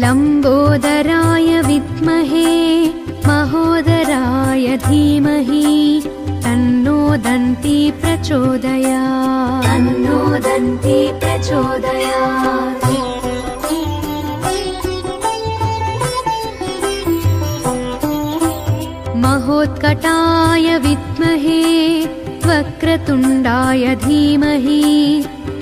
लम्बोदराय विद्महे महोदराय धीमहि तन्नो दन्ती प्रचोदयात्। तन्नो दन्ती प्रचोदयात्। महोत्कटाय विद्महे वक्रतुण्डाय धीमहि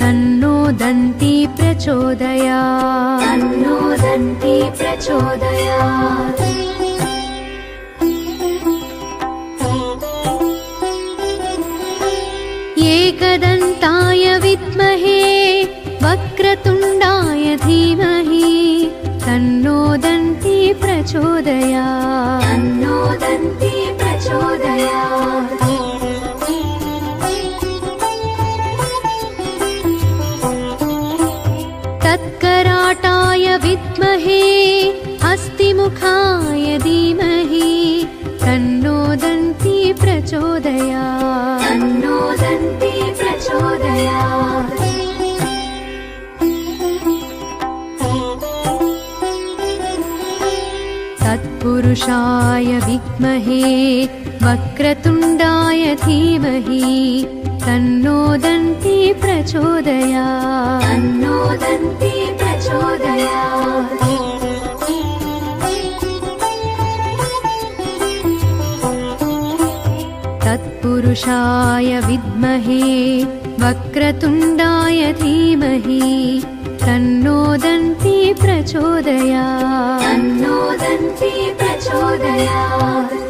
तन्नो दन्ती प्रचोदयात्। तन्नो दन्ती प्रचोदयात्। एकदन्ताय विद्महे वक्रतुण्डाय धीमहि तन्नो दन्ती प्रचोदयात्। तन्नो दन्ती प्रचोदयात्। तत्कराटाय विद्महे हस्तिमुखाय धीमहि तन्नो दन्ती प्रचोदयात्। तन्नो दन्ती प्रचोदयात्। तत्पुरुषाय विद्महे वक्रतुण्डाय धीमहि तन्नो दन्ती प्रचोदयात्। तन्नो दन्ती प्रचोदयात्। तत्पुरुषाय विद्महे वक्रतुण्डाय धीमहि तन्नो दन्ती प्रचोदयात्। तन्नो दन्ती प्रचोदयात्।